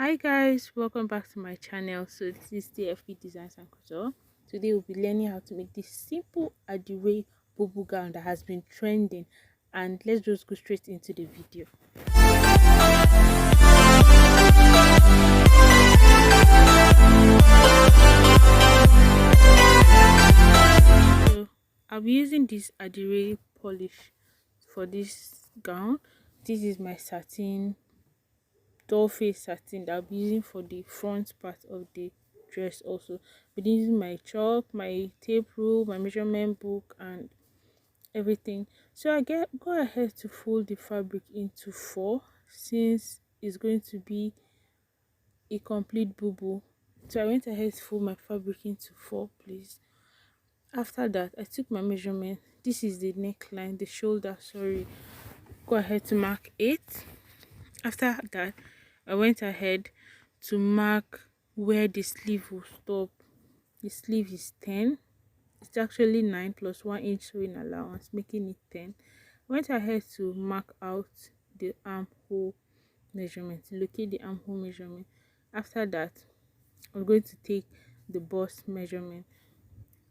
Hi guys, welcome back to my channel. So this is TFP Designs and Couture. Today we'll be learning how to make this simple Adiwe boubou gown that has been trending, and let's just go straight into the video. So I'll be using this Adiwe polish for this gown. This is my satin, doll face satin that I'll be using for the front part of the dress. Also be using my chalk, my tape rule, my measurement book and everything. So go ahead to fold the fabric into four, since it's going to be a complete boubou. So I went ahead to fold my fabric into four, please. After that, I took my measurement. This is the neckline, the shoulder, sorry. Go ahead to mark 8. After that, I went ahead to mark where the sleeve will stop. The sleeve is 10. It's actually 9 plus 1 inch sewing allowance, making it 10. I went ahead to mark out the armhole measurement, locate the armhole measurement. After that, I'm going to take the bust measurement.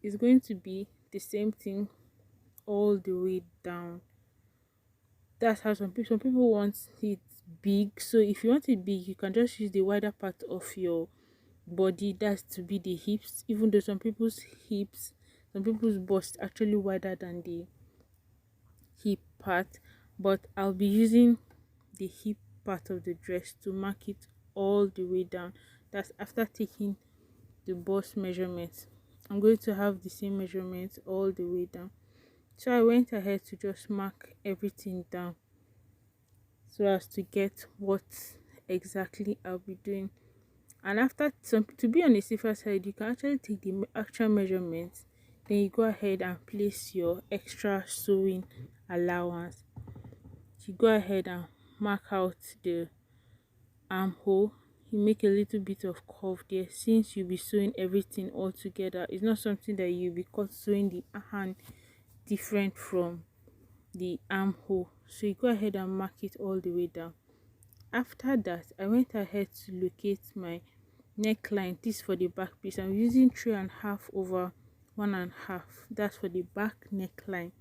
It's going to be the same thing all the way down. That's how some people want it big. So if you want it big, you can just use the wider part of your body, that's to be the hips. Even though some people's bust actually wider than the hip part, but I'll be using the hip part of the dress to mark it all the way down. That's after taking the bust measurements. I'm going to have the same measurements all the way down. So I went ahead to just mark everything down so as to get what exactly I'll be doing. And after, to be on the safer side, you can actually take the actual measurements, then you go ahead and place your extra sewing allowance. You go ahead and mark out the armhole. You make a little bit of curve there, since you'll be sewing everything all together. It's not something that you'll be caught sewing the hand different from the armhole. So you go ahead and mark it all the way down. After that, I went ahead to locate my neckline. This for the back piece. I'm using 3.5 over 1.5. That's for the back neckline.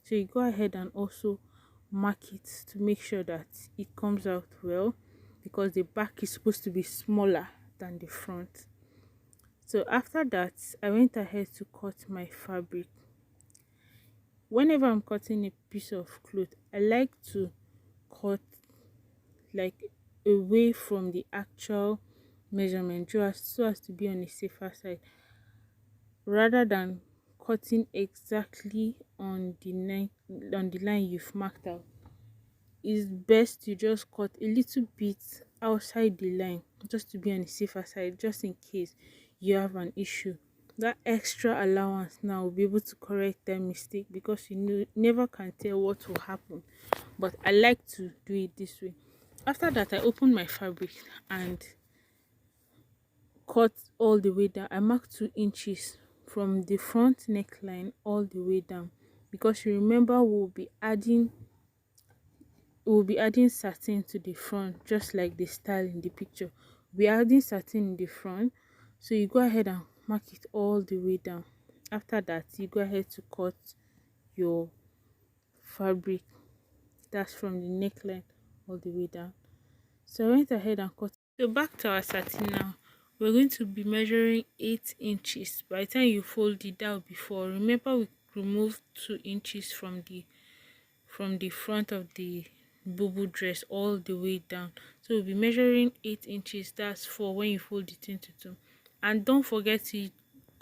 So you go ahead and also mark it to make sure that it comes out well, because the back is supposed to be smaller than the front. So after that, I went ahead to cut my fabric. Whenever I'm cutting a piece of cloth, I like to cut like away from the actual measurement, so as to be on the safer side, rather than cutting exactly on the line you've marked out. It's best to just cut a little bit outside the line, just to be on the safer side, just in case you have an issue. That extra allowance now will be able to correct that mistake, because never can tell what will happen. But I like to do it this way. After that, I opened my fabric and cut all the way down. I marked 2 inches from the front neckline all the way down, because you remember we'll be adding satin to the front, just like the style in the picture. We're adding satin in the front, so you go ahead and mark it all the way down. After that, you go ahead to cut your fabric. That's from the neckline all the way down. So I went ahead and cut. So back to our satin now. We're going to be measuring 8 inches. By the time you fold it, that will be 4. Remember, we removed 2 inches from the front of the boubou dress all the way down. So we'll be measuring 8 inches. That's 4 when you fold it into 2. And don't forget to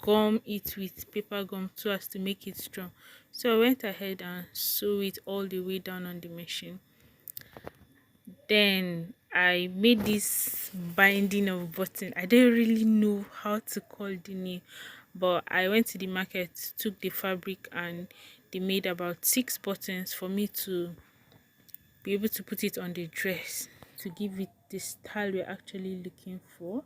gum it with paper gum so as to make it strong. So I went ahead and sew it all the way down on the machine. Then I made this binding of button. I don't really know how to call the name, but I went to the market, took the fabric, and they made about 6 buttons for me to be able to put it on the dress to give it the style we're actually looking for.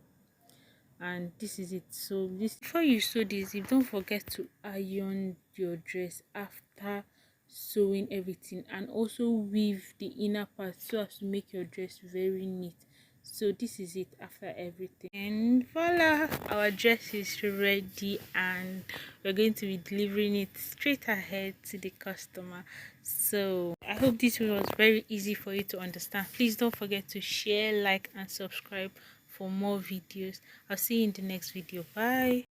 And this is it. So before you sew this, you don't forget to iron your dress after sewing everything, and also weave the inner part so as to make your dress very neat. So this is it after everything, and voila, our dress is ready, and we're going to be delivering it straight ahead to the customer. So I hope this was very easy for you to understand. Please don't forget to share, like, and subscribe for more videos. I'll see you in the next video. Bye.